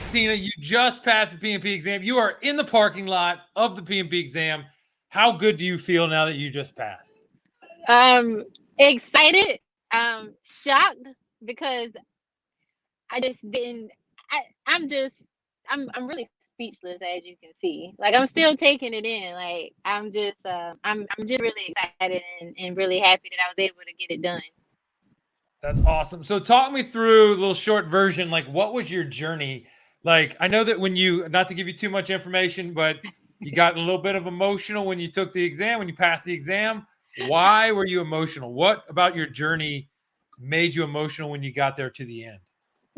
Teena, you just passed the PMP exam. You are in the parking lot of the PMP exam. How good do you feel now that you just passed? Excited, shocked because I just didn't. I I'm just I'm really speechless as you can see. Like I'm still taking it in. Like I'm just really excited and really happy that I was able to get it done. That's awesome. So talk me through a little short version. Like, what was your journey? Like, I know that when you, not to give you too much information, but you got a little bit of emotional when you took the exam, when you passed the exam. Why were you emotional? What about your journey made you emotional when you got there to the end?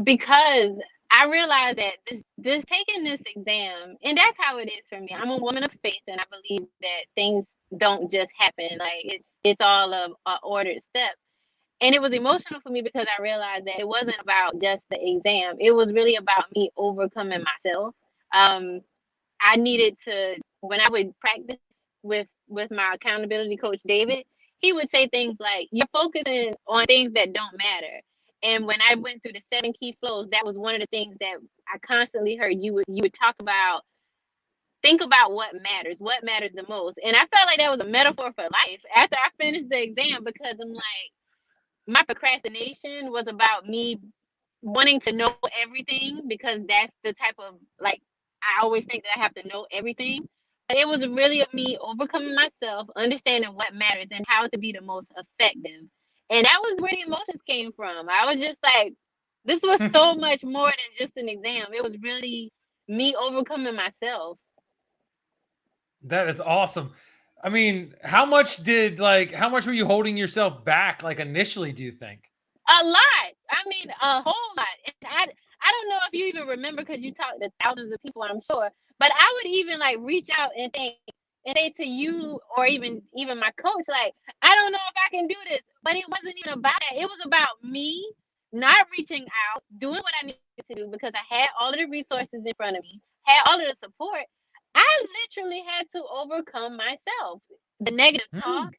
Because I realized that this taking this exam, and that's how it is for me. I'm a woman of faith, and I believe that things don't just happen. Like it's all of a ordered step. And it was emotional for me because I realized that it wasn't about just the exam. It was really about me overcoming myself. Um, I needed to when I would practice with my accountability coach David, he would say things like, "You're focusing on things that don't matter." And when I went through the 7 key flows, that was one of the things that I constantly heard. You would talk about think about what matters the most. And I felt like that was a metaphor for life after I finished the exam because I'm like my procrastination was about me wanting to know everything because that's the type of like I always think that I have to know everything. But it was really of me overcoming myself, understanding what matters and how to be the most effective. And that was where the emotions came from. I was just like, this was so much more than just an exam. It was really me overcoming myself. That is awesome. I mean, how much were you holding yourself back, like initially, do you think? A lot. I mean, a whole lot. And I don't know if you even remember because you talked to thousands of people, I'm sure. But I would even like reach out and say to you or even my coach, like, I don't know if I can do this. But it wasn't even about that. It was about me not reaching out, doing what I needed to do because I had all of the resources in front of me, had all of the support. I literally had to overcome myself. The negative Hmm. talk,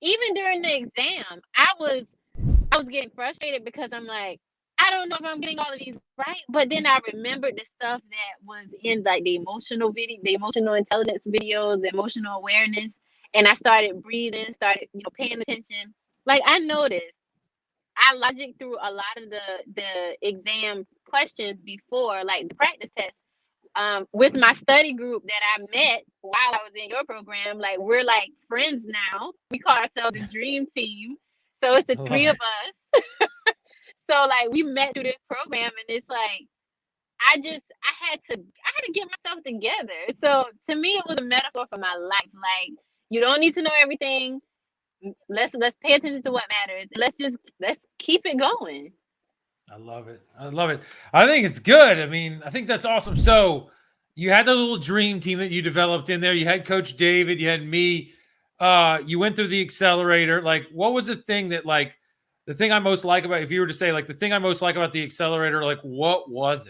even during the exam, I was getting frustrated because I'm like, I don't know if I'm getting all of these right. But then I remembered the stuff that was in like the emotional intelligence videos, the emotional awareness. And I started breathing, started, paying attention. Like I noticed I logic through a lot of the exam questions before, like the practice test. With my study group that I met while I was in your program, like we're like friends now. We call ourselves the dream team. So it's the I three love of it. us. So like we met through this program and it's like I had to get myself together. So to me it was a metaphor for my life. Like you don't need to know everything. Let's pay attention to what matters. Let's keep it going. I love it. I love it. I think it's good. I mean, I think that's awesome. So you had the little dream team that you developed in there. You had Coach David, you had me. You went through the accelerator. Like, what was the thing that like the thing I most like about if you were to say like the thing I most like about the accelerator, like what was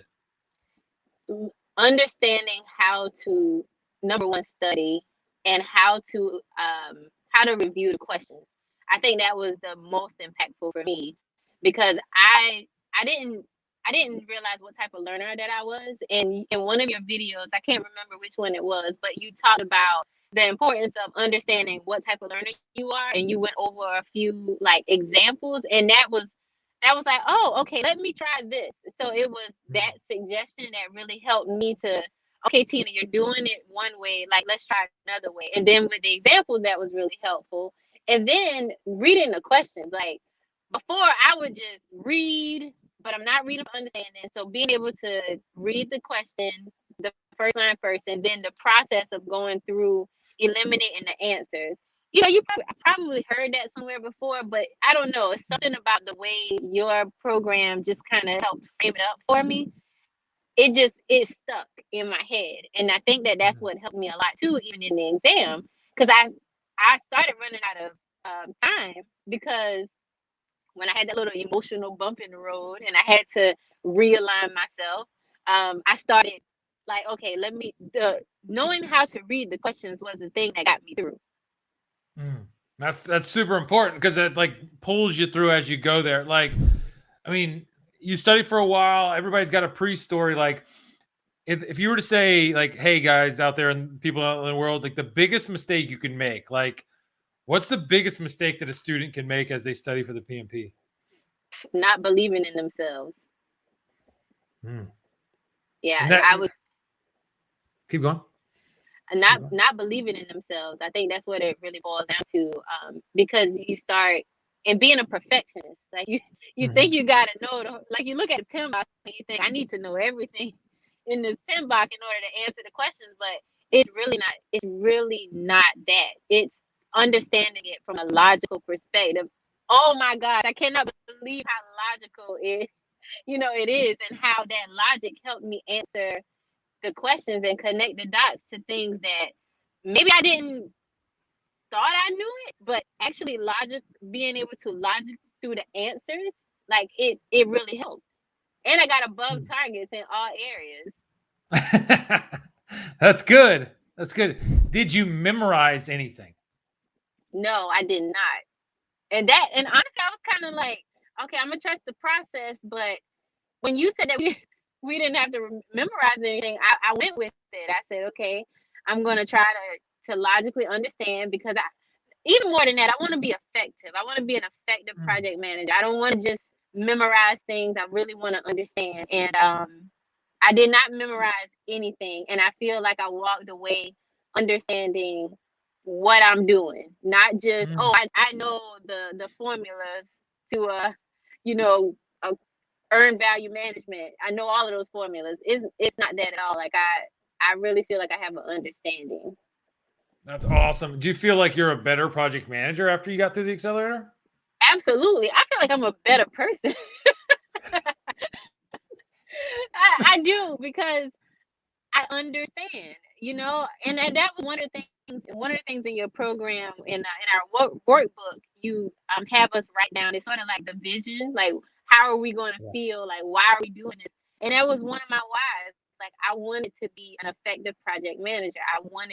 it? Understanding how to number one study and how to review the questions. I think that was the most impactful for me because I didn't realize what type of learner that I was. And in one of your videos, I can't remember which one it was, but you talked about the importance of understanding what type of learner you are, and you went over a few like examples, and that was like, oh, okay, let me try this. So it was that suggestion that really helped me to, okay, Tina, you're doing it one way, like let's try another way. And then with the examples, that was really helpful. And then reading the questions, like before I would just read, but I'm not reading for understanding. So being able to read the question, the first line first, and then the process of going through eliminating the answers. You probably heard that somewhere before, but I don't know. It's something about the way your program just kind of helped frame it up for me. It stuck in my head, and I think that that's what helped me a lot too, even in the exam, because I started running out of time because when I had that little emotional bump in the road and I had to realign myself, I started like, okay, the knowing how to read the questions was the thing that got me through. Mm. That's super important because it like pulls you through as you go there. Like, I mean, you study for a while. Everybody's got a pre-story. Like, if you were to say like, hey guys out there and people out in the world, like the biggest mistake you can make, like what's the biggest mistake that a student can make as they study for the PMP? Not believing in themselves. Mm. Yeah, And that I was keep going. not believing in themselves. I think that's what it really boils down to. Because you start and being a perfectionist, like you think you gotta know like you look at the pen box and you think I need to know everything in this pen box in order to answer the questions, but it's really not. It's really not that. It's understanding it from a logical perspective. Oh my gosh, I cannot believe how logical it is, and how that logic helped me answer the questions and connect the dots to things that maybe I didn't thought I knew it, but actually being able to logic through the answers, like it really helped. And I got above targets in all areas. That's good. That's good. Did you memorize anything? No, I did not. And honestly, I was kind of like, okay, I'm gonna trust the process. But when you said that we didn't have to memorize anything, I went with it. I said, okay, I'm gonna try to logically understand, because even more than that, I want to be effective. I want to be an effective project manager. I don't want to just memorize things. I really want to understand. And I did not memorize anything, and I feel like I walked away understanding what I'm doing, not just I know the formulas to you know a earn value management. I know all of those formulas. It's not that at all. Like I really feel like I have an understanding. That's awesome. Do you feel like you're a better project manager after you got through the accelerator? Absolutely. I feel like I'm a better person. I do, because I understand, and that was one of the things in your program, in our workbook, you have us write down. It's sort of like the vision, like how are we going to feel, like why are we doing this? And that was one of my whys. Like I wanted to be an effective project manager. I want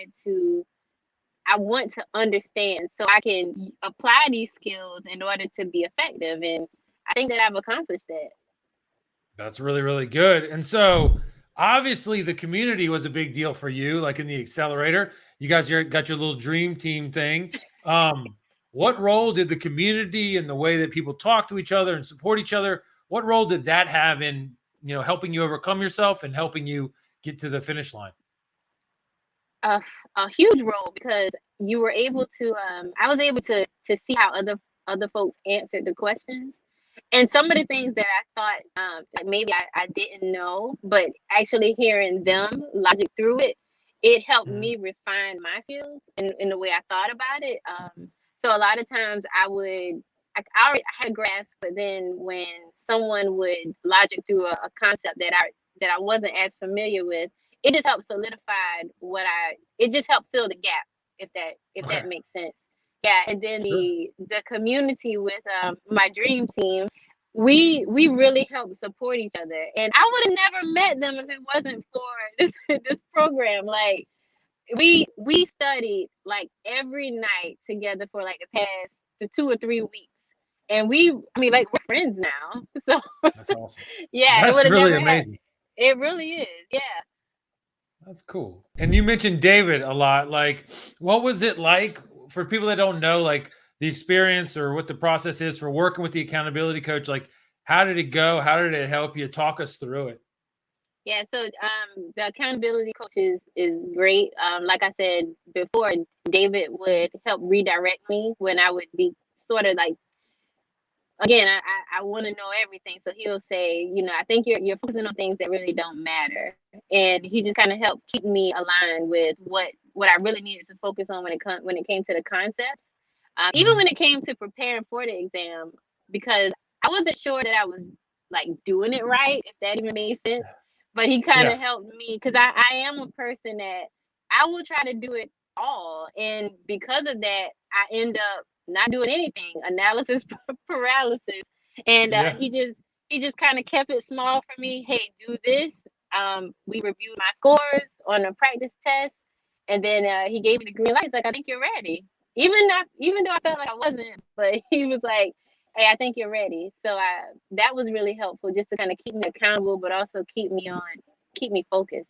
to understand so I can apply these skills in order to be effective, and I think that I've accomplished that. That's really, really good. And so obviously the community was a big deal for you, like in the accelerator. You guys got your little dream team thing. What role did the community and the way that people talk to each other and support each other, what role did that have in, helping you overcome yourself and helping you get to the finish line? A huge role, because you were able to I was able to see how other folks answered the questions, and some of the things that I thought that maybe I didn't know, but actually hearing them logic through it helped me refine my skills in the way I thought about it. So a lot of times I already had a grasp, but then when someone would logic through a concept that I wasn't as familiar with, it just helped solidify it just helped fill the gap, if that makes sense. Yeah, and then the community with my dream team, we really help support each other, and I would have never met them if it wasn't for this program. Like we studied like every night together for like the past 2 or 3 weeks, and like we're friends now. So That's awesome. yeah, it That's would have really never happened. amazing. It really is. Yeah. That's cool. And you mentioned David a lot. Like, what was it like for people that don't know, like the experience or what the process is for working with the accountability coach? Like, how did it go? How did it help you? Talk us through it. Yeah, so the accountability coach is great. Like I said before, David would help redirect me when I would be sort of like, again, I want to know everything. So he'll say, I think you're focusing on things that really don't matter, and he just kind of helped keep me aligned with what I really needed to focus on when it came to the concepts. Even when it came to preparing for the exam, because I wasn't sure that I was like doing it right, if that even made sense. But he kind of helped me, because I am a person that I will try to do it all, and because of that, I end up not doing anything, analysis paralysis. And he just kind of kept it small for me. Hey, do this. We reviewed my scores on a practice test, and then he gave me the green light. He's like, I think you're ready. Even though I felt like I wasn't, but he was like, hey, I think you're ready. So that was really helpful, just to kind of keep me accountable, but also keep me focused.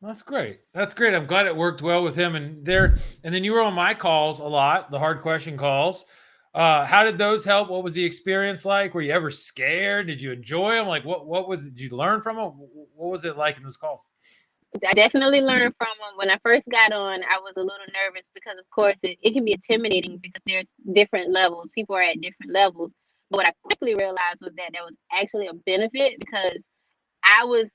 That's great. That's great. I'm glad it worked well with him. And then you were on my calls a lot, the hard question calls. How did those help? What was the experience like? Were you ever scared? Did you enjoy them? Like, what was it? Did you learn from them? What was it like in those calls? I definitely learned from them. When I first got on, I was a little nervous because, of course, it can be intimidating because there's different levels. People are at different levels. But what I quickly realized was that there was actually a benefit because I was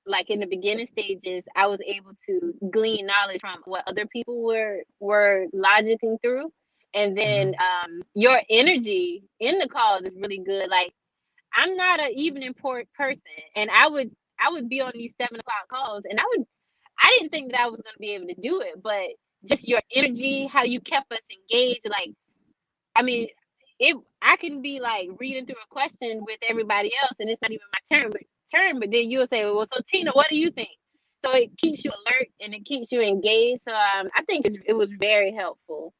like in the beginning stages, I was able to glean knowledge from what other people were logicking through. And then Hmm. your energy in the calls is really good. Like I'm not an evening person, and I would be on these 7 o'clock calls, and I didn't think that I was going to be able to do it, but just your energy, how you kept us engaged, like I mean, it I can be like reading through a question with everybody else, and it's not even my turn, but then you'll say, "Well, so Teena, what do you think?" So it keeps you alert and it keeps you engaged. So I think it was very helpful.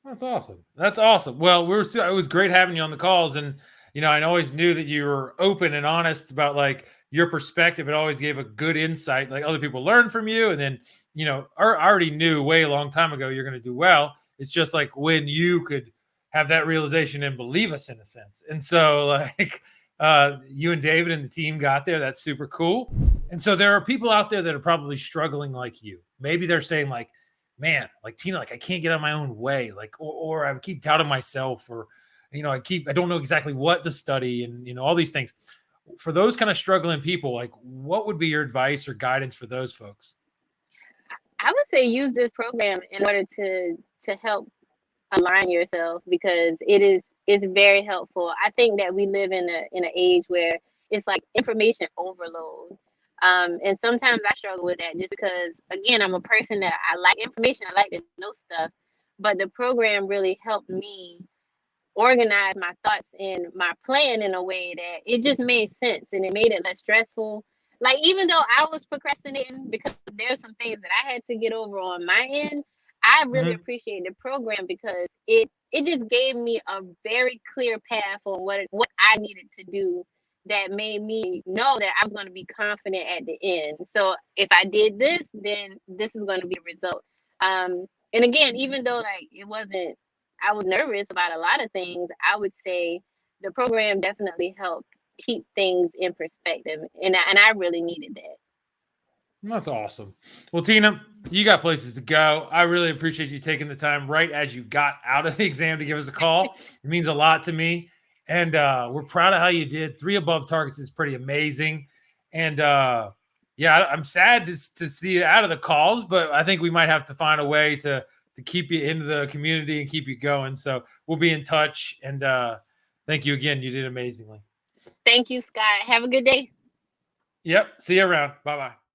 That's awesome. That's awesome. Well, it was great having you on the calls, and I always knew that you were open and honest about like your perspective. It always gave a good insight. Like other people learn from you, and then I already knew way a long time ago you're going to do well. It's just like when you could have that realization and believe us in a sense. And so like you and David and the team got there. That's super cool. And so there are people out there that are probably struggling like you. Maybe they're saying like, man, like Teena, like I can't get out of my own way, like, or I keep doubting myself, or, I don't know exactly what to study, and all these things. For those kind of struggling people, like, what would be your advice or guidance for those folks? I would say use this program in order to help align yourself because it's very helpful. I think that we live in an age where it's like information overload. And sometimes I struggle with that just because again I'm a person that I like information, I like to know stuff, but the program really helped me organize my thoughts and my plan in a way that it just made sense and it made it less stressful. Like even though I was procrastinating because there's some things that I had to get over on my end, I really Hmm. appreciate the program because it just gave me a very clear path on what I needed to do that made me know that I was going to be confident at the end. So if I did this, then this is going to be the result. And again, even though like it wasn't I was nervous about a lot of things, I would say the program definitely helped keep things in perspective, and I really needed that. That's awesome. Well, Teena, you got places to go. I really appreciate you taking the time right as you got out of the exam to give us a call. It means a lot to me. And we're proud of how you did. 3 above targets is pretty amazing. And yeah, I'm sad to see you out of the calls, but I think we might have to find a way to keep you into the community and keep you going. So we'll be in touch. And thank you again. You did amazingly. Thank you, Scott. Have a good day. Yep. See you around. Bye bye.